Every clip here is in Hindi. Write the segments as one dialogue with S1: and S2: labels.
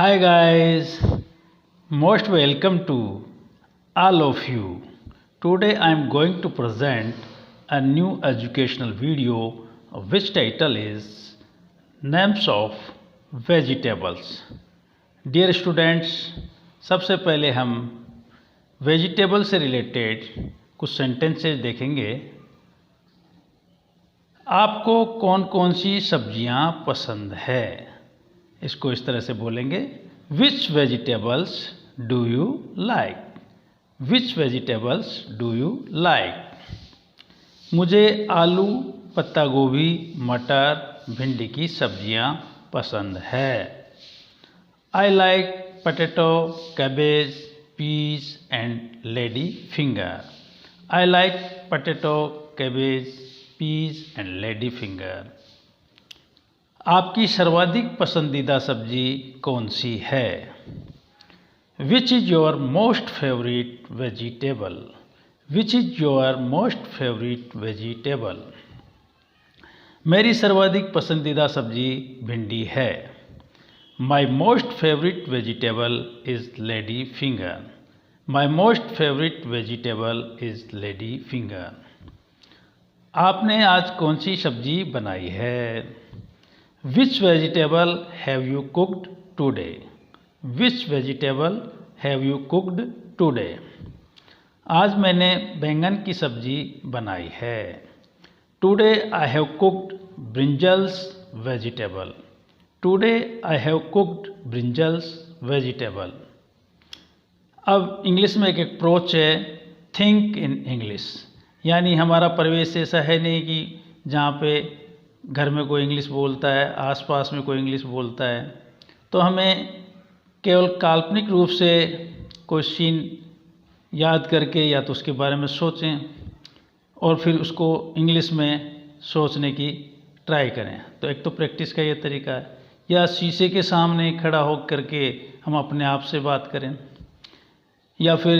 S1: Hi guys, most welcome to all of you. Today I am going to present a new educational video which title is Names of Vegetables. Dear students, सबसे पहले हम वेजिटेबल से रिलेटेड कुछ सेंटेंसेस देखेंगे। आपको कौन कौन सी सब्जियां पसंद है, इसको इस तरह से बोलेंगे, which vegetables do you like, which vegetables do you like. मुझे आलू, पत्ता गोभी, मटर, भिंडी की सब्जियां पसंद है। I like potato, cabbage, peas and lady finger. I like potato, cabbage, peas and lady finger. आपकी सर्वाधिक पसंदीदा सब्जी कौन सी है? Which is your most favourite vegetable, which is your most favourite vegetable. मेरी सर्वाधिक पसंदीदा सब्जी भिंडी है। My most favourite vegetable is lady finger, my most favourite vegetable is lady finger. आपने आज कौन सी सब्जी बनाई है? Which vegetable have you cooked today? Which vegetable have you cooked today? आज मैंने बैंगन की सब्जी बनाई है। Today I have cooked brinjals vegetable. Today I have cooked brinjals vegetable. अब इंग्लिश में एक अप्रोच है, थिंक इन इंग्लिश, यानी हमारा परिवेश ऐसा है नहीं कि जहाँ पे घर में कोई इंग्लिश बोलता है, आसपास में कोई इंग्लिश बोलता है, तो हमें केवल काल्पनिक रूप से कोई सीन याद करके या तो उसके बारे में सोचें और फिर उसको इंग्लिश में सोचने की ट्राई करें। तो एक तो प्रैक्टिस का ये तरीका है, या शीशे के सामने खड़ा हो करके हम अपने आप से बात करें, या फिर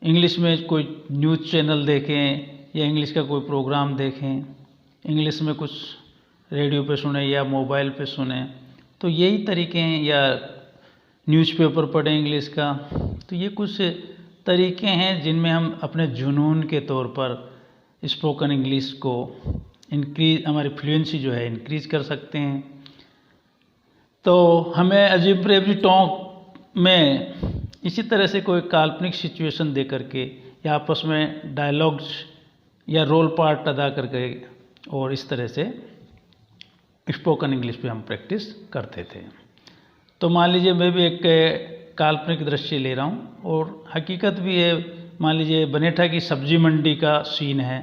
S1: इंग्लिश में कोई न्यूज़ चैनल देखें या इंग्लिश का कोई प्रोग्राम देखें, इंग्लिश में कुछ रेडियो पे सुने या मोबाइल पे सुने। तो यही तरीके हैं, या न्यूज़पेपर पढ़ें इंग्लिश का। तो ये कुछ तरीके हैं जिनमें हम अपने जुनून के तौर पर स्पोकन इंग्लिश को इंक्रीज, हमारी फ्लुएंसी जो है इंक्रीज कर सकते हैं। तो हमें अजीब टॉक में इसी तरह से कोई काल्पनिक सिचुएशन दे करके या आपस में डायलॉग्स या रोल पार्ट अदा करके और इस तरह से स्पोकन इंग्लिश पे हम प्रैक्टिस करते थे। तो मान लीजिए मैं भी एक काल्पनिक दृश्य ले रहा हूँ और हकीकत भी है। मान लीजिए बनेठा की सब्जी मंडी का सीन है,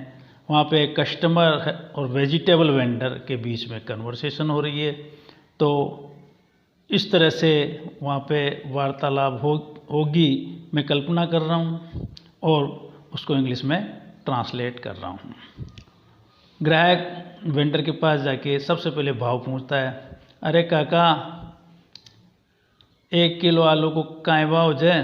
S1: वहाँ पे कस्टमर और वेजिटेबल वेंडर के बीच में कन्वर्सेशन हो रही है। तो इस तरह से वहाँ पे वार्तालाप होगी, मैं कल्पना कर रहा हूँ और उसको इंग्लिश में ट्रांसलेट कर रहा हूँ। ग्राहक वेंडर के पास जाके सबसे पहले भाव पूछता है, अरे काका 1 किलो आलू को काय भाव जाए?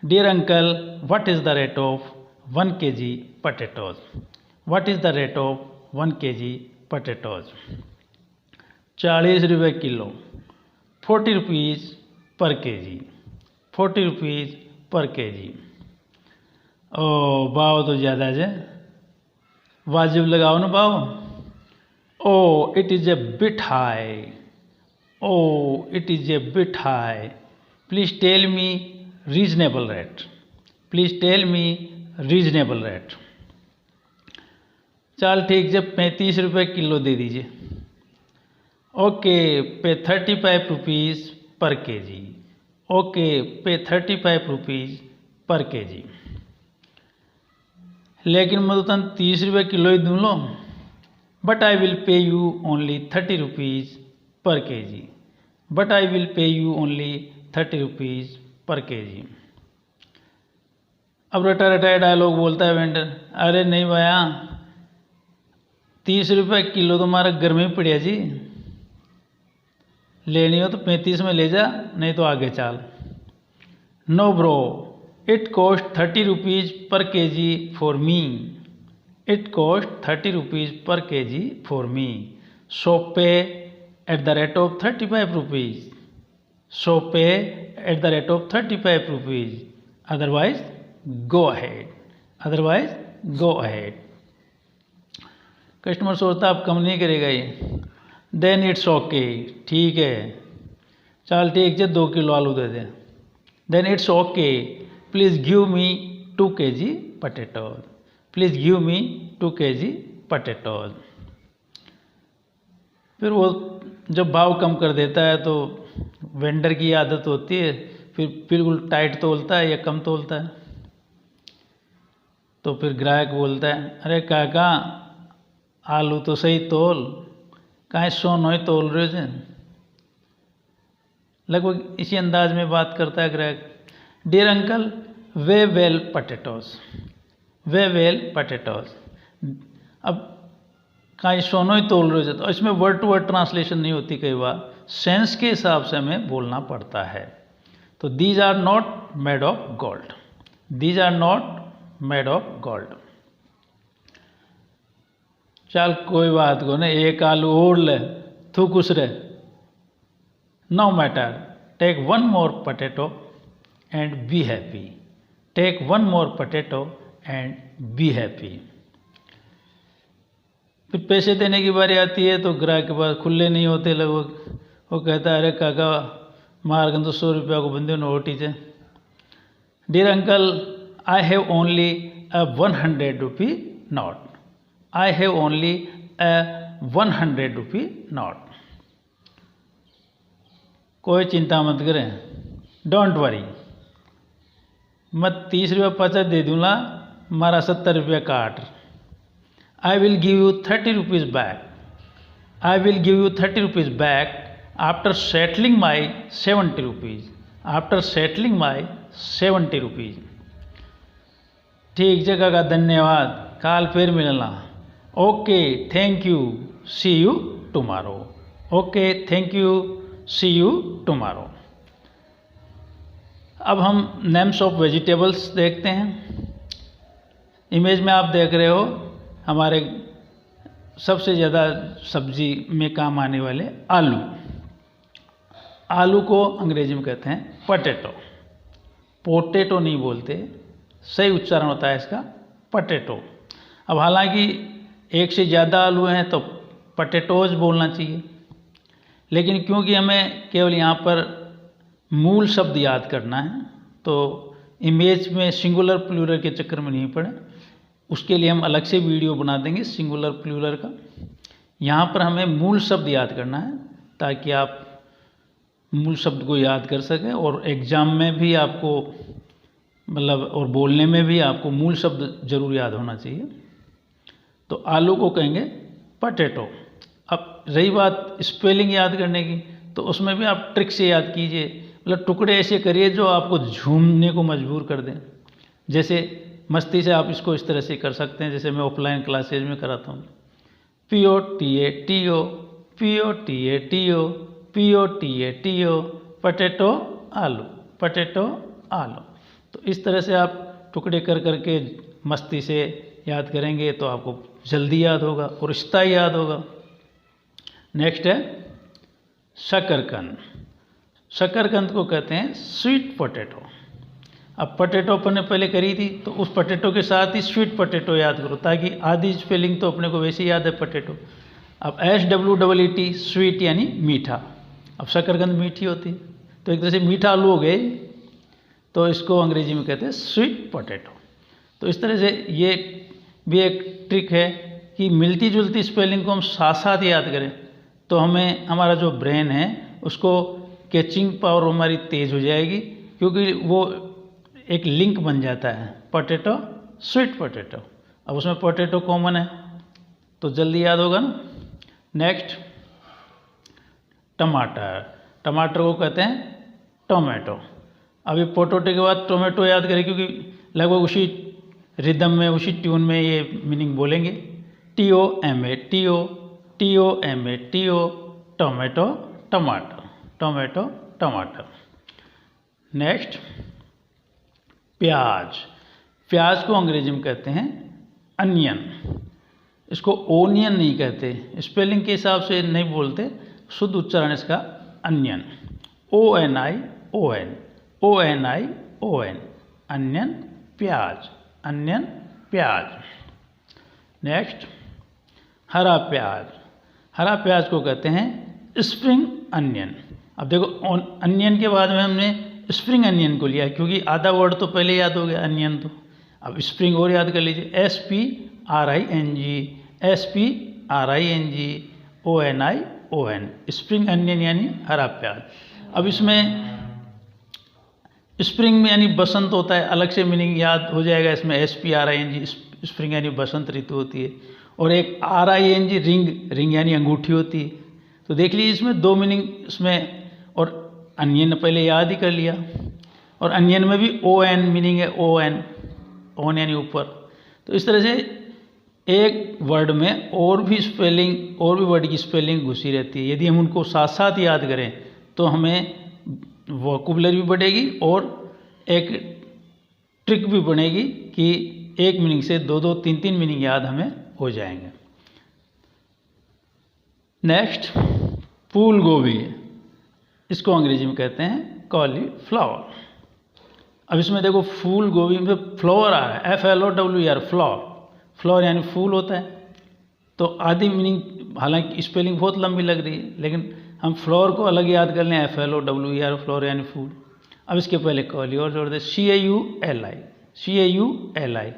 S1: Dear uncle, what is the rate of 1 kg potatoes, what is the rate of 1 kg potatoes? 40 रुपये किलो, 40 rupees per KG, 40 rupees per KG. ओ भाव तो ज़्यादा है, वाजिब लगाओ ना भाव। Oh it is a bit high, oh it is a bit high, please tell me reasonable rate, please tell me reasonable rate. चल ठीक है, 35 रुपये किलो दे दीजिए। ओके, पे 35 रुपीज़ पर केजी, ओके पे 35 रुपीज़ पर केजी। लेकिन मैं तो 30 रुपये किलो ही दूँ लो, but I will pay you only 30 rupees per KG, but I will pay you only 30 rupees per KG. अब रटा रटा डायलॉग बोलता है वेंडर, अरे नहीं भैया 30 रुपये किलो तो हमारा घर में ही पड़िया जी, लेनी हो तो 35 में ले जा, नहीं तो आगे चाल। No bro, it cost 30 rupees per KG for me, it cost 30 rupees per KG for me, so pay at the rate of 35 rupees. सो पे @35 rupees, otherwise go ahead. Customer सोचता आप कम नहीं करेगा ये, देन इट्स ओके, ठीक है, चल ठीक है 2 किलो आलू दे दे। Then it's okay, please give me 2 kg potatoes, please give me 2 kg potatoes. फिर वो जब भाव कम कर देता है तो वेंडर की आदत होती है फिर बिल्कुल टाइट तोलता है या कम तोलता है। तो फिर ग्राहक बोलता है, अरे काका आलू तो सही तोल, काहे 100 तोल रहे थे। लगभग इसी अंदाज में बात करता है ग्राहक। डियर अंकल, वे वेल पोटैटोज। अब कहीं 100 तोल रहे थे, तो इसमें वर्ड टू वर्ड ट्रांसलेशन नहीं होती, कई बार सेंस के हिसाब से हमें बोलना पड़ता है। तो these are not made of gold, these are not made of gold. चल कोई बात को नहीं, एक आलू और ले, तू खुश रहे। No matter, take 1 more potato and be happy, take 1 more potato and be happy। फिर पैसे देने की बारी आती है तो ग्राहक के पास खुले नहीं होते लगभग। वो कहता है, अरे काका मारगन तो 100 रुपया को बंदे नोटी थे। Dear uncle, I have only a 100 rupee note, I have only a 100 rupee note। कोई चिंता मत करें, डोंट वरी, मैं 30 रुपया 50 दे दूँगा, मारा 70 रुपया काट। I will give you 30 rupees back, I will give you 30 rupees back after settling my 70 rupees, after settling my 70 rupees। ठीक जगह का धन्यवाद, काल फिर मिलना। Okay thank you, see you tomorrow. Okay thank you, see you tomorrow. अब हम नेम्स ऑफ वेजिटेबल्स देखते हैं। इमेज में आप देख रहे हो हमारे सबसे ज़्यादा सब्जी में काम आने वाले आलू। आलू को अंग्रेजी में कहते हैं पोटैटो, पोटैटो नहीं बोलते, सही उच्चारण होता है इसका पोटैटो। अब हालांकि एक से ज़्यादा आलू हैं तो पोटैटोज बोलना चाहिए, लेकिन क्योंकि हमें केवल यहाँ पर मूल शब्द याद करना है तो इमेज में सिंगुलर प्लूरल के चक्कर में नहीं पड़े, उसके लिए हम अलग से वीडियो बना देंगे सिंगुलर प्लूरल का। यहाँ पर हमें मूल शब्द याद करना है ताकि आप मूल शब्द को याद कर सकें और एग्ज़ाम में भी आपको मतलब और बोलने में भी आपको मूल शब्द जरूर याद होना चाहिए। तो आलू को कहेंगे पोटैटो। अब रही बात स्पेलिंग याद करने की, तो उसमें भी आप ट्रिक से याद कीजिए, मतलब टुकड़े ऐसे करिए जो आपको झूमने को मजबूर कर दें। जैसे मस्ती से आप इसको इस तरह से कर सकते हैं जैसे मैं ऑफलाइन क्लासेज में कराता हूँ। POTATO, POTATO, POTATO, पोटैटो आलू, पोटैटो आलू। तो इस तरह से आप टुकड़े कर करके मस्ती से याद करेंगे तो आपको जल्दी याद होगा और स्थायी याद होगा। नेक्स्ट है शकरकंद। शकरकंद को कहते हैं स्वीट पोटैटो। अब पोटैटो अपन ने पहले करी थी तो उस पोटैटो के साथ ही स्वीट पोटैटो याद करो ताकि आधी स्पेलिंग तो अपने को वैसे याद है पोटैटो। अब SWEET स्वीट यानी मीठा। अब शकरकंद मीठी होती है तो एक तरह से मीठा आलू हो गए, तो इसको अंग्रेजी में कहते हैं स्वीट पोटैटो। तो इस तरह से ये भी एक ट्रिक है कि मिलती जुलती स्पेलिंग को हम साथ साथ याद करें तो हमें हमारा जो ब्रेन है उसको कैचिंग पावर हमारी तेज़ हो जाएगी, क्योंकि वो एक लिंक बन जाता है पोटैटो स्वीट पोटैटो। अब उसमें पोटैटो कॉमन है तो जल्दी याद होगा ना। नेक्स्ट टमाटर। टमाटर को कहते हैं टोमेटो। अभी पोटैटो के बाद टोमेटो याद करें क्योंकि लगभग उसी रिदम में उसी ट्यून में ये मीनिंग बोलेंगे। TOMATO, TOMATO, टोमेटो टमाटर, टोमेटो टमाटर। नेक्स्ट प्याज। प्याज को अंग्रेजी में कहते हैं अनियन। इसको ओनियन नहीं कहते, स्पेलिंग के हिसाब से नहीं बोलते, शुद्ध उच्चारण इसका अनियन। ONION, ONION, अनियन प्याज, अनियन प्याज। नेक्स्ट हरा प्याज, हरा प्याज को कहते हैं स्प्रिंग अनियन। अब देखो अनियन के बाद में हमने स्प्रिंग अनियन को लिया क्योंकि आधा वर्ड तो पहले याद हो गया अनियन, तो अब स्प्रिंग और याद कर लीजिए, SPRING ONION, स्प्रिंग अनियन यानी हरा प्याज। अब इसमें स्प्रिंग में यानी बसंत होता है, अलग से मीनिंग याद हो जाएगा इसमें, SPRING स्प्रिंग यानी बसंत ऋतु होती है, और एक RING रिंग, रिंग यानी अंगूठी होती है। तो देख लीजिए इसमें दो मीनिंग इसमें, और अनियन पहले याद ही कर लिया, और अनियन में भी ON मीनिंग है, ON यानी ऊपर। तो इस तरह से एक वर्ड में और भी स्पेलिंग, और भी वर्ड की स्पेलिंग घुसी रहती है। यदि हम उनको साथ साथ याद करें तो हमें वोकैबुलरी भी बढ़ेगी और एक ट्रिक भी बनेगी कि एक मीनिंग से दो दो तीन तीन मीनिंग याद हमें हो जाएंगे। नेक्स्ट फूल गोभी, इसको अंग्रेजी में कहते हैं कॉलीफ्लावर। अब इसमें देखो फूल गोभी में फ्लावर आ रहा है, FLOWER, फ्लावर, फ्लावर यानी फूल होता है। तो आधी मीनिंग, हालांकि स्पेलिंग बहुत लंबी लग रही है, लेकिन हम फ्लावर को अलग याद कर लें, FLOWER, फ्लावर यानी फूल। अब इसके पहले कॉली और जोड़ दे, CAULI, FLOWER,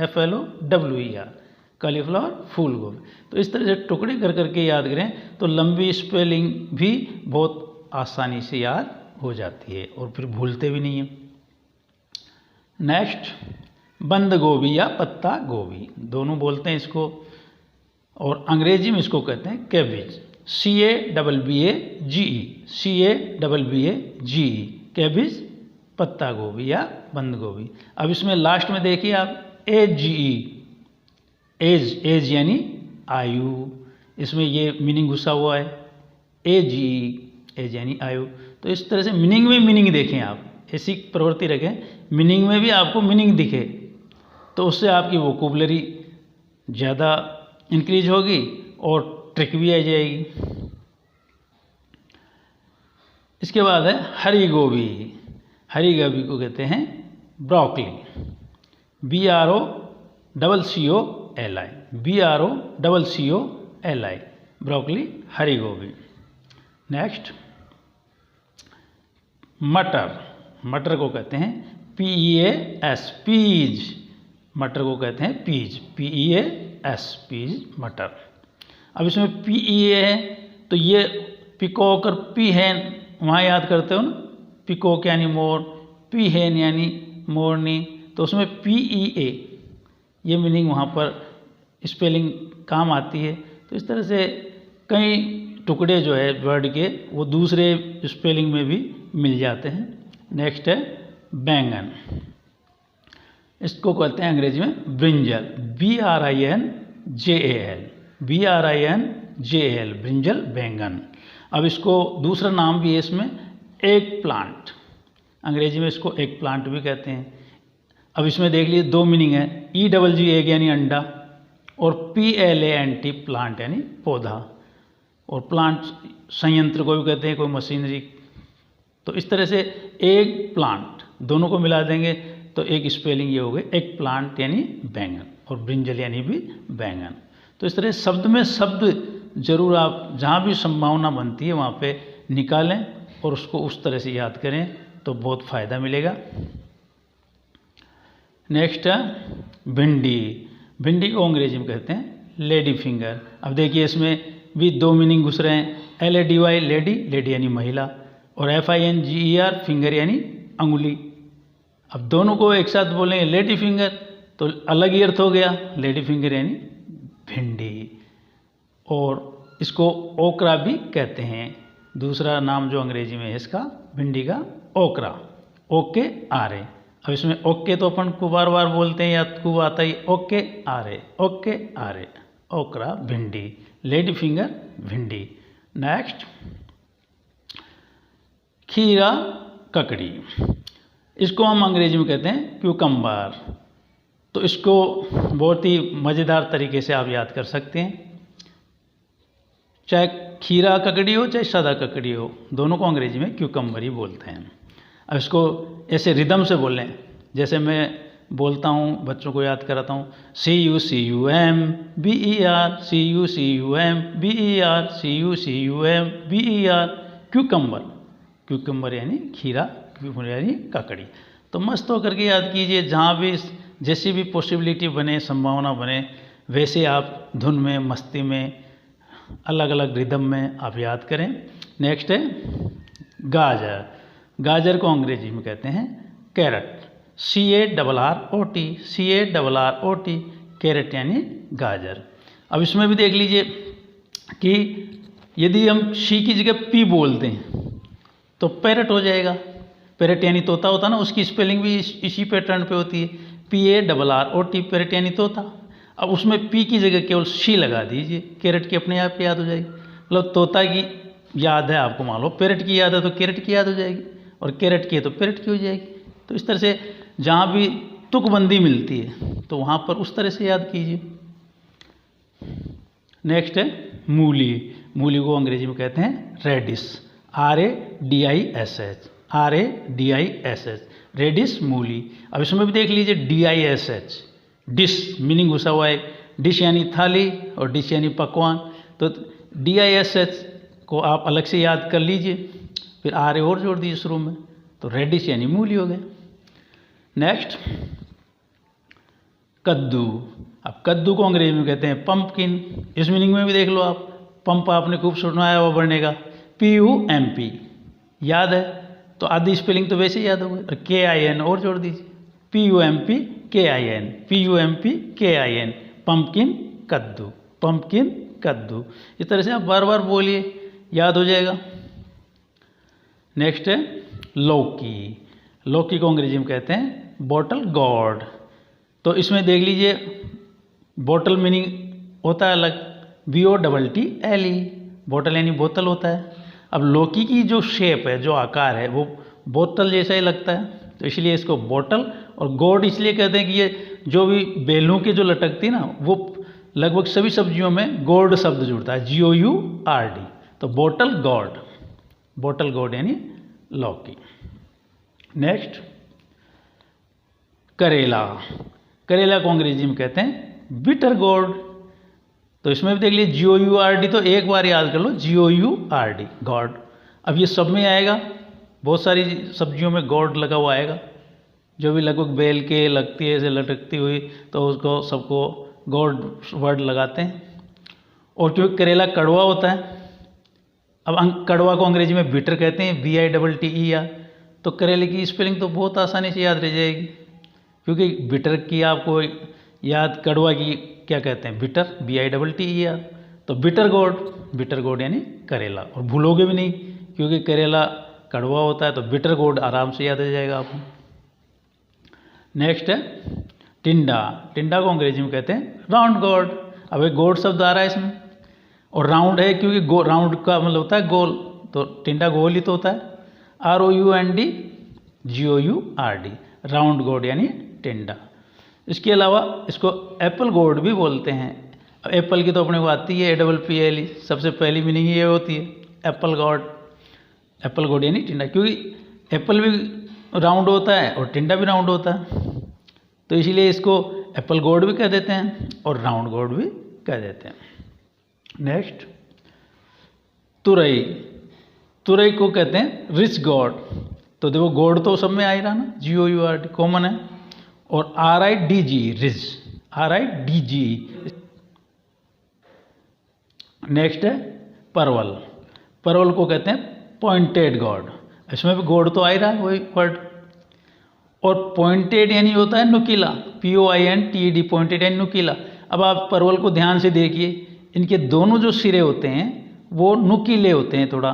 S1: FLOWER, कॉलीफ्लावर, फूल गोभी। तो इस तरह से टुकड़े कर करके याद करें तो लंबी स्पेलिंग भी बहुत आसानी से याद हो जाती है और फिर भूलते भी नहीं हैं। नेक्स्ट बंद गोभी या पत्ता गोभी, दोनों बोलते हैं इसको, और अंग्रेजी में इसको कहते हैं कैबेज, CABBAGE, कैबेज, पत्ता गोभी या बंद गोभी। अब इसमें लास्ट में देखिए आप AGE, एज यानी आयु, इसमें ये मीनिंग घुसा हुआ है, AGE, एज यानी आयु। तो इस तरह से मीनिंग में मीनिंग देखें आप, ऐसी प्रवृत्ति रखें, मीनिंग में भी आपको मीनिंग दिखे, तो उससे आपकी वोकैबुलरी ज़्यादा इंक्रीज होगी और ट्रिक भी आ जाएगी। इसके बाद है हरी गोभी, हरी गोभी को कहते हैं ब्रोकली, BROCCOLI, ब्रोकली, हरी गोभी। नेक्स्ट मटर, मटर को कहते हैं PEAS, पीज, मटर को कहते हैं पीज, PEAS, पीज, मटर। अब इसमें PEA है तो ये पिकॉक और पी है वहाँ याद करते हो ना, पिकॉक यानी मोर, पी हैन यानी मोरनी, तो उसमें PEA ये मीनिंग वहाँ पर स्पेलिंग काम आती है। तो इस तरह से कई टुकड़े जो है वर्ड के वो दूसरे स्पेलिंग में भी मिल जाते हैं। नेक्स्ट है बैंगन, इसको कहते हैं अंग्रेजी में ब्रिंजल, BRINJAL, ब्रिंजल, बैंगन। अब इसको दूसरा नाम भी है इसमें, एग प्लांट, अंग्रेजी में इसको एग प्लांट भी कहते हैं। अब इसमें देख लीजिए दो मीनिंग है, EGG एग यानी अंडा, और PLANT प्लांट यानी पौधा, और प्लांट संयंत्र को भी कहते हैं, कोई मशीनरी। तो इस तरह से एग प्लांट दोनों को मिला देंगे तो एक स्पेलिंग ये हो गई एग प्लांट यानी बैंगन, और ब्रिंजल यानी भी बैंगन। तो इस तरह शब्द में शब्द जरूर आप जहाँ भी संभावना बनती है वहाँ पे निकालें और उसको उस तरह से याद करें तो बहुत फ़ायदा मिलेगा। नेक्स्ट है भिंडी, भिंडी को अंग्रेजी में कहते हैं लेडी फिंगर। अब देखिए इसमें भी दो मीनिंग घुस रहे हैं, LADY लेडी, लेडी यानी महिला, और FINGER फिंगर यानी अंगुली। अब दोनों को एक साथ बोलेंगे लेडी फिंगर तो अलग ही अर्थ हो गया, लेडी फिंगर यानी भिंडी, और इसको ओकरा भी कहते हैं, दूसरा नाम जो अंग्रेजी में है इसका भिंडी का ओकरा, ओके आरे। अब इसमें ओके तो अपन को बार बार बोलते हैं, याद को आता ही ओके आरे, ओके आरे, ओकरा भिंडी, लेडी फिंगर भिंडी। नेक्स्ट खीरा ककड़ी, इसको हम अंग्रेजी में कहते हैं क्यूकम्बर। तो इसको बहुत ही मज़ेदार तरीके से आप याद कर सकते हैं। चाहे खीरा ककड़ी हो चाहे सादा ककड़ी हो, दोनों को अंग्रेजी में क्यूकम्बर ही बोलते हैं। अब इसको ऐसे रिदम से बोलें, जैसे मैं बोलता हूँ, बच्चों को याद कराता हूँ, CUCUMBER CUCUMBER क्यूकम्बर। क्यूकम्बर यानी खीरा, क्यूकम्बर यानी ककड़ी। तो मस्त होकर के याद कीजिए, जहाँ भी जैसी भी पॉसिबिलिटी बने, संभावना बने, वैसे आप धुन में, मस्ती में, अलग अलग रिदम में आप याद करें। नेक्स्ट है गाजर। गाजर को अंग्रेजी में कहते हैं कैरट, CARROT, कैरेट यानी गाजर। अब इसमें भी देख लीजिए कि यदि हम शी की जगह पी बोलते हैं तो पैरट हो जाएगा। पैरट यानी तोता होता ना, उसकी स्पेलिंग भी इसी पैटर्न पे होती है, PARROT, पैरट यानी तोता। अब उसमें पी की जगह केवल शी लगा दीजिए, कैरेट की अपने आप याद हो जाएगी। मतलब तोता की याद है आपको, मान लो पैरट की याद है तो कैरेट की याद हो जाएगी, और कैरेट की है तो पैरट की हो जाएगी। तो इस तरह से जहाँ भी तुकबंदी मिलती है तो वहाँ पर उस तरह से याद कीजिए। नेक्स्ट है मूली। मूली को अंग्रेजी में कहते हैं रेडिश, RADISH, रेडिश मूली। अब इसमें भी देख लीजिए DISH, डिश मीनिंग घुसा हुआ है, डिश यानी थाली और डिश यानी पकवान। तो DISH को आप अलग से याद कर लीजिए, फिर RA और जोड़ दीजिए शुरू में, तो रेडिश यानी मूली हो गए। नेक्स्ट कद्दू। अब कद्दू को अंग्रेजी में कहते हैं पंपकिन। इस मीनिंग में भी देख लो आप, पंप आपने खूब सुनाया हुआ बढ़ने का, PUMP याद है तो आधी स्पेलिंग तो वैसे ही याद हो गई, और KIN और जोड़ दीजिए, PUMP KIN, पंपकिन कद्दू, पंपकिन कद्दू। इस तरह से आप बार बार बोलिए, याद हो जाएगा। नेक्स्ट है लौकी। लौकी को अंग्रेजी में कहते हैं बॉटल गॉर्ड। तो इसमें देख लीजिए, बॉटल मीनिंग होता है अलग, BOTTLE, बॉटल यानी बोतल होता है। अब लौकी की जो शेप है, जो आकार है, वो बोतल जैसा ही लगता है, तो इसलिए इसको बॉटल, और गॉर्ड इसलिए कहते हैं कि ये जो भी बेलों की जो लटकती है ना, वो लगभग सभी सब्जियों में गॉर्ड शब्द जुड़ता है, GOURD। तो बॉटल गॉर्ड, बॉटल गॉर्ड यानी लौकी। नेक्स्ट करेला। करेला को अंग्रेजी में कहते हैं बिटर गोर्ड। तो इसमें भी देख लीजिए GOURD, तो एक बार याद कर लो, GOURD गॉर्ड। अब ये सब में आएगा, बहुत सारी सब्जियों में गॉर्ड लगा हुआ आएगा, जो भी लगभग बेल के लगती है, ऐसे लटकती हुई, तो उसको सबको गॉर्ड वर्ड लगाते हैं। और क्योंकि करेला कड़वा होता है, अब कड़वा को अंग्रेजी में बिटर कहते हैं, BITTER। तो करेले की स्पेलिंग तो बहुत आसानी से याद रह जाएगी, क्योंकि बिटर की आपको याद, कड़वा की क्या कहते हैं, बिटर, BITTER। तो बिटर गोर्ड यानी करेला, और भूलोगे भी नहीं, क्योंकि करेला कड़वा होता है, तो बिटर गोर्ड आराम से याद आ जाएगा आपको। नेक्स्ट है टिंडा। टिंडा को अंग्रेजी में कहते हैं राउंड गोर्ड। अब एक गोर्ड शब्द आ रहा है इसमें, और राउंड है क्योंकि राउंड का मतलब होता है गोल, तो टिंडा गोल ही तो होता है, ROUND GOURD, राउंड गोर्ड यानी टिंडा। इसके अलावा इसको एप्पल गोर्ड भी बोलते हैं। अब एप्पल की तो अपने को आती है APPLE, सबसे पहली मीनिंग ये होती है, एप्पल गोर्ड यानी टिंडा, क्योंकि एप्पल भी राउंड होता है और टिंडा भी राउंड होता है, तो इसीलिए इसको एप्पल गोर्ड भी कह देते हैं और राउंड गोर्ड भी कह देते हैं। नेक्स्ट तुरई। तुरई को कहते हैं रिच गोर्ड। तो देखो गोर्ड तो सब में आ ही रहा ना, GOURD कॉमन है, और RIDG रिच, RIDG। नेक्स्ट है परवल। परवल को कहते हैं पॉइंटेड गॉर्ड। इसमें भी गॉर्ड तो आ ही रहा है वही वर्ड, और पॉइंटेड यानी होता है नुकीला, POINTED, पॉइंटेड यानी नुकीला। अब आप परवल को ध्यान से देखिए, इनके दोनों जो सिरे होते हैं वो नुकीले होते हैं थोड़ा,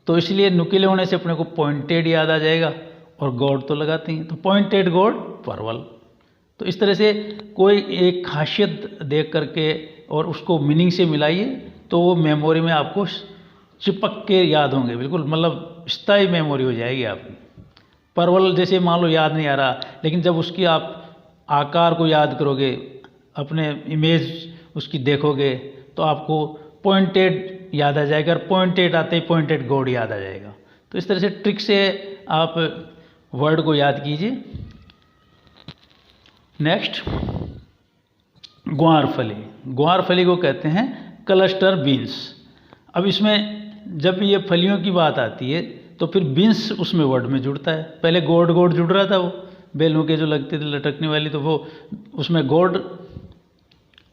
S1: तो इसलिए नुकीले होने से अपने को पॉइंटेड याद आ जाएगा, और गॉर्ड तो लगाते हैं, तो पॉइंटेड गॉर्ड परवल। तो इस तरह से कोई एक खासियत देख करके और उसको मीनिंग से मिलाइए, तो वो मेमोरी में आपको चिपक के याद होंगे, बिल्कुल मतलब स्थायी मेमोरी हो जाएगी आपकी। परवल जैसे मान लो याद नहीं आ रहा, लेकिन जब उसकी आप आकार को याद करोगे, अपने इमेज उसकी देखोगे, तो आपको पॉइंटेड याद आ जाएगा, और पॉइंटेड आते ही पॉइंटेड गॉड याद आ जाएगा। तो इस तरह से ट्रिक से आप वर्ड को याद कीजिए। नेक्स्ट, ग्वारफली। ग्वारफली को कहते हैं क्लस्टर बीन्स। अब इसमें जब ये फलियों की बात आती है तो फिर बीन्स उसमें वर्ड में जुड़ता है। पहले गोड गोड जुड़ रहा था, वो बेलों के जो लगते थे लटकने वाली, तो वो उसमें गोड,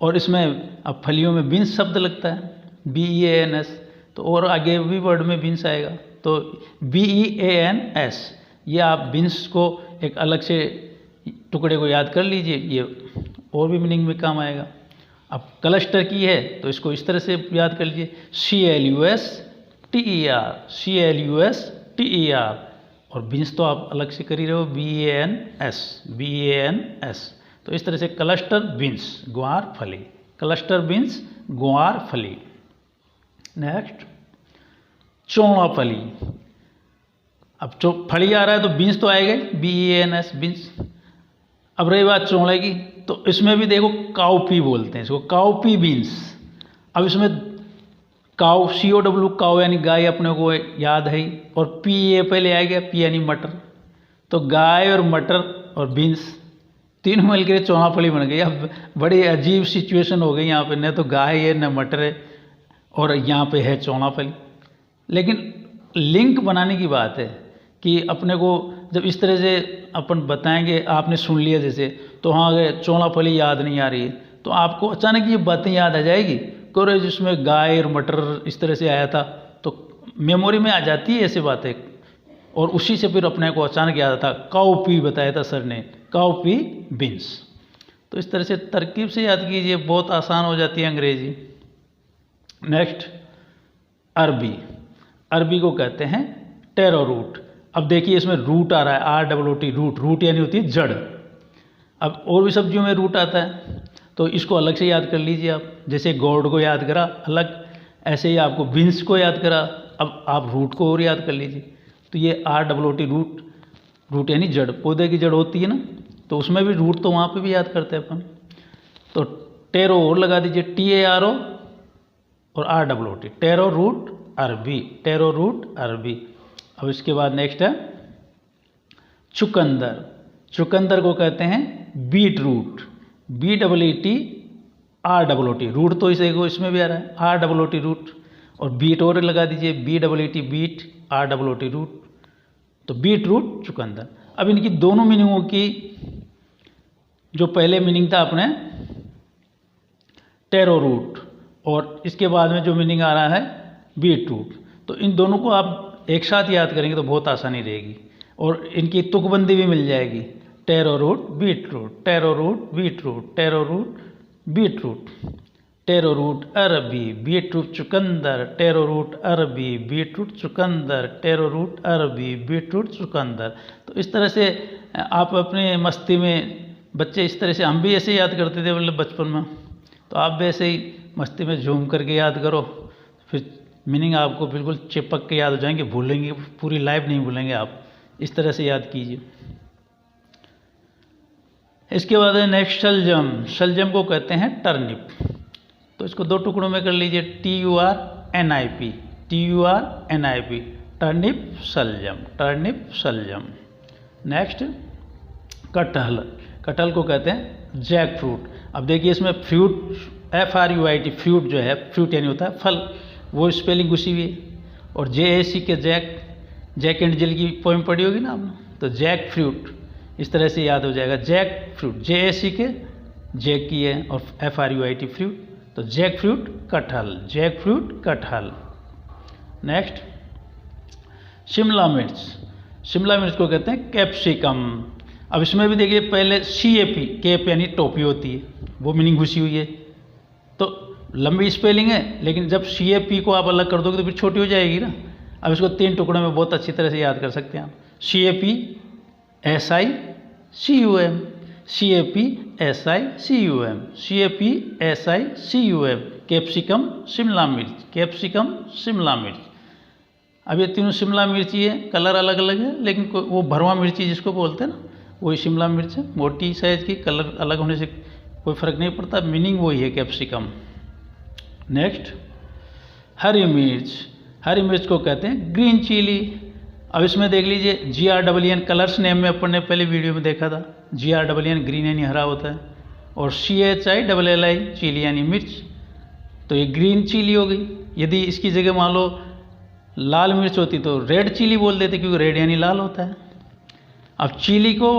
S1: और इसमें अब फलियों में बीन्स शब्द लगता है, BEANS। तो और आगे भी वर्ड में बीन्स आएगा, तो BEANS, ये आप बीन्स को एक अलग से टुकड़े को याद कर लीजिए, ये और भी मीनिंग में काम आएगा। अब क्लस्टर की है तो इसको इस तरह से याद कर लीजिए, CLUSTER, और बीन्स तो आप अलग से कर ही रहे हो, BANS। तो इस तरह से क्लस्टर बीन्स, ग्वारफली, क्लस्टर बीन्स, ग्वारफली। नेक्स्ट, चौड़ा फली। अब फली आ रहा है तो बीन्स तो आएगा, BEANS, बीन्स। अब रही बात चौड़े की, तो इसमें भी देखो काउपी बोलते हैं इसको, काउपी बीन्स। अब इसमें काउ, COW, काउ यानी गाय अपने को याद है ही, और PA पहले आ गया, P यानी मटर। तो गाय और मटर और बीन्स तीनों मिलकर चौड़ा फली बन गई। अब बड़ी अजीब सिचुएशन हो गई यहाँ पे, न तो गाय है न मटर है, और यहाँ पे है चौड़ा फली। लेकिन लिंक बनाने की बात है कि अपने को जब इस तरह से अपन बताएंगे, आपने सुन लिया जैसे, तो हाँ अगर चौड़ा फली याद नहीं आ रही है तो आपको अचानक ये बातें याद आ जाएगी, कोरे जिसमें गाय और मटर इस तरह से आया था, तो मेमोरी में आ जाती है ऐसी बातें, और उसी से फिर अपने को अचानक याद आता, काउपी बताया था सर ने, काउपी बीन्स। तो इस तरह से तरकीब से याद कीजिए, बहुत आसान हो जाती है अंग्रेजी। नेक्स्ट, अरबी। अरबी को कहते हैं टेरो रूट। अब देखिए इसमें रूट आ रहा है, ROOT, रूट। रूट यानी होती है जड़। अब और भी सब्जियों में रूट आता है, तो इसको अलग से याद कर लीजिए आप। जैसे गोड को याद करा अलग, ऐसे ही आपको बीन्स को याद करा, अब आप रूट को और याद कर लीजिए। तो ये ROOT, रूट। रूट यानी जड़, पौधे की जड़ होती है ना, तो उसमें भी रूट, तो वहाँ पे भी याद करते हैं अपन। तो टेरो और लगा दीजिए, TARO और ROOT, टेरो रूट अरबी, टेरो रूट अरबी। अब इसके बाद नेक्स्ट है चुकंदर। चुकंदर को कहते हैं बीट रूट, BEETROOT, रूट तो इसे इसमें भी आ रहा है, ROOT, रूट। और बीट और लगा दीजिए, BEET, बीट, ROOT, रूट। तो बीट रूट, चुकंदर। अब इनकी दोनों मीनिंगों की जो पहले मीनिंग था अपने टेरो रूट, और इसके बाद में जो मीनिंग आ रहा है बीट रूट, तो इन दोनों को आप एक साथ याद करेंगे तो बहुत आसानी रहेगी, और इनकी तुकबंदी भी मिल जाएगी, taro root, beetroot, taro root, beetroot, taro root, beetroot, taro root अरबी, बीट रूट चुकंदर, टेरो रूट अरबी, बीट रूट चुकंदर, टेरो रूट अरबी, बीट रूट चुकंदर। तो इस तरह से आप अपने मस्ती में, बच्चे इस तरह से, हम भी ऐसे याद करते थे मतलब बचपन में, तो आप भी ऐसे ही मस्ती में झूम करके याद करो, फिर मीनिंग आपको बिल्कुल चिपक के याद हो जाएंगे, भूलेंगे पूरी लाइफ नहीं भूलेंगे आप। इस तरह से याद कीजिए। इसके बाद है नेक्स्ट शलजम। शलजम को कहते हैं टर्निप। तो इसको दो टुकड़ों में कर लीजिए, TURNIP, TURNIP, टर्निप शलजम, टर्निप शलजम। नेक्स्ट, कटहल। कटहल को कहते हैं जैक फ्रूट। अब देखिए इसमें फ्रूट, FRUIT, फ्रूट जो है, फ्रूट यानी होता है फल, वो स्पेलिंग घुसी हुई है। और JAC के जैक एंड जिल की पोएम पढ़ी होगी ना आपने, तो जैक फ्रूट, इस तरह से याद हो जाएगा, जैक फ्रूट। JAC के जैक की है, और FRUIT फ्रूट, तो जैक फ्रूट कटहल, जैक फ्रूट कटहल। नेक्स्ट, शिमला मिर्च। शिमला मिर्च को कहते हैं कैप्सिकम। अब इसमें भी देखिए पहले CAP, कैप यानी टोपी होती है, वो मीनिंग घुसी हुई है, तो लंबी स्पेलिंग है, लेकिन जब CAP को आप अलग कर दोगे तो फिर छोटी हो जाएगी ना। अब इसको 3 टुकड़ों में बहुत अच्छी तरह से याद कर सकते हैं आप, CAP SICUM, CAP SICUM, CAP SICUM, capsicum Shimla मिर्च, कैप्सिकम शिमला मिर्च। अब ये तीनों शिमला मिर्ची है, कलर अलग अलग है, लेकिन वो भरवा मिर्ची जिसको बोलते हैं ना, वही शिमला मिर्च है, मोटी साइज की, कलर अलग होने से कोई फ़र्क नहीं पड़ता, मीनिंग वही है कैप्सिकम। नेक्स्ट, हरी मिर्च को कहते हैं ग्रीन चिली। अब इसमें देख लीजिए GREEN कलर्स नेम में अपन ने पहले वीडियो में देखा था, GREEN ग्रीन यानी हरा होता है, और CHILLI चिली यानी मिर्च, तो ये ग्रीन चिली हो गई। यदि इसकी जगह मान लो लाल मिर्च होती तो रेड चिली बोल देते, क्योंकि रेड यानी लाल होता है। अब चिली को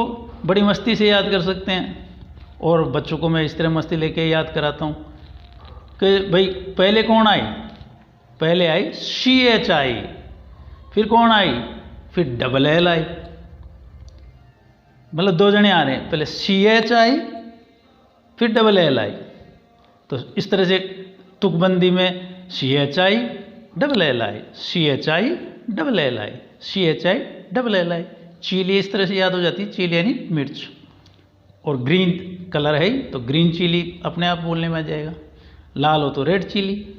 S1: बड़ी मस्ती से याद कर सकते हैं, और बच्चों को मैं इस तरह मस्ती लेके याद कराता हूँ कि भाई पहले कौन आई, पहले आई CHI, फिर कौन आई, फिर LLI, मतलब दो जने आ रहे हैं, पहले CHI फिर LLI। तो इस तरह से तुकबंदी में CHI LLI, CHI LLI, CHI LLI। Chilli इस तरह से याद हो जाती है, चिली यानी मिर्च, और ग्रीन कलर है तो ग्रीन चिली अपने आप बोलने में आ जाएगा, लाल हो तो रेड चिली।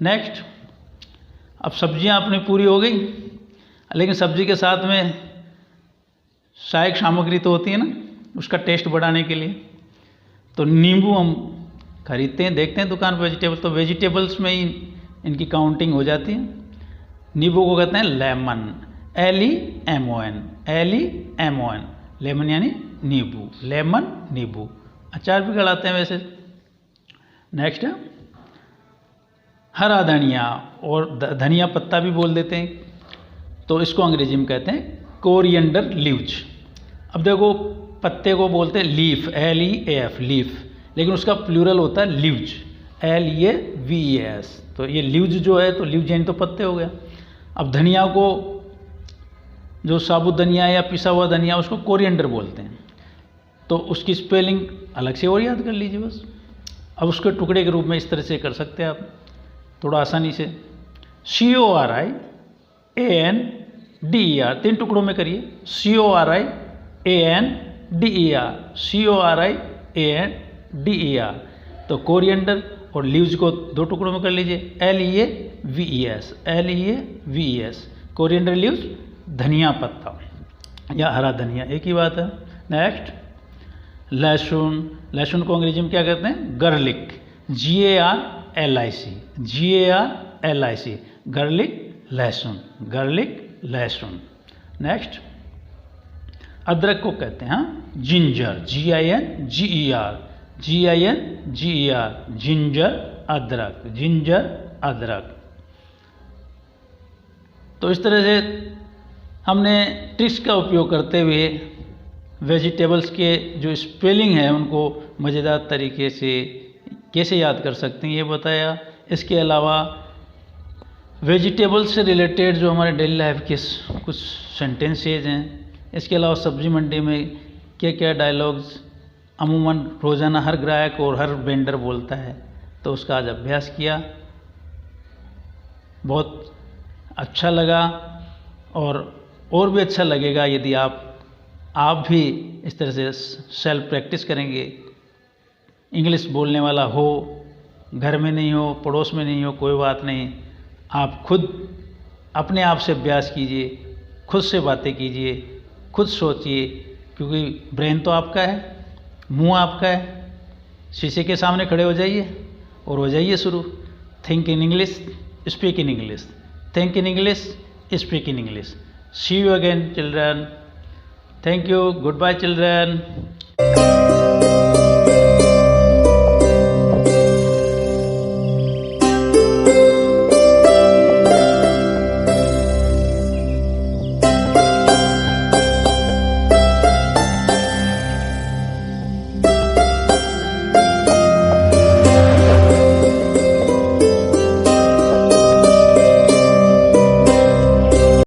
S1: नेक्स्ट, अब सब्जियां अपनी पूरी हो गई, लेकिन सब्जी के साथ में सहायक सामग्री तो होती है ना, उसका टेस्ट बढ़ाने के लिए। तो नींबू हम खरीदते हैं, देखते हैं दुकान पर वेजिटेबल, तो वेजिटेबल्स में ही इनकी काउंटिंग हो जाती है। नींबू को कहते हैं लेमन, LEMON, लेमन यानी नींबू, लेमन नींबू। अचार भी गलाते हैं वैसे। नेक्स्ट है हरा धनिया, और धनिया पत्ता भी बोल देते हैं, तो इसको अंग्रेजी में कहते हैं कोरिएंडर लीव्स। अब देखो पत्ते को बोलते हैं लीफ, LEAF लीफ, लेकिन उसका प्लूरल होता है लीव्स, LEAVES। तो ये लीव्स जो है, तो लीव्स यानी तो पत्ते हो गया। अब धनिया को, जो साबुत धनिया या पिसा हुआ धनिया, उसको कोरिएंडर बोलते हैं, तो उसकी स्पेलिंग अलग से और याद कर लीजिए बस। अब उसके टुकड़े के रूप में इस तरह से कर सकते हैं आप थोड़ा आसानी से, CORIANDER, 3 टुकड़ों में करिए, CORIANDER। तो कोरिएंडर और लीव्स को 2 टुकड़ों में कर लीजिए, LEAVES, कोरिएंडर लीव्स, धनिया पत्ता या हरा धनिया, एक ही बात है। नेक्स्ट लहसुन को अंग्रेजी में क्या कहते हैं, गार्लिक, GARLIC, गार्लिक लहसुन। नेक्स्ट अदरक को कहते हैं जिंजर, GINGER, जिंजर अदरक। तो इस तरह से हमने ट्रिक्स का उपयोग करते हुए वेजिटेबल्स के जो स्पेलिंग है उनको मज़ेदार तरीके से कैसे याद कर सकते हैं ये बताया। इसके अलावा वेजिटेबल्स से रिलेटेड जो हमारे डेली लाइफ के कुछ सेंटेंसेज हैं, इसके अलावा सब्जी मंडी में क्या क्या डायलॉग्स अमूमन रोज़ाना हर ग्राहक और हर वेंडर बोलता है, तो उसका आज अभ्यास किया, बहुत अच्छा लगा और भी अच्छा लगेगा यदि आप भी इस तरह से सेल्फ प्रैक्टिस करेंगे। इंग्लिश बोलने वाला हो, घर में नहीं हो, पड़ोस में नहीं हो, कोई बात नहीं, आप खुद अपने आप से अभ्यास कीजिए, खुद से बातें कीजिए, खुद सोचिए, क्योंकि ब्रेन तो आपका है, मुंह आपका है। शीशे के सामने खड़े हो जाइए और हो जाइए शुरू। Think in English, speak in English, think in English, speak in English. See you again, children. Thank you. Goodbye, children.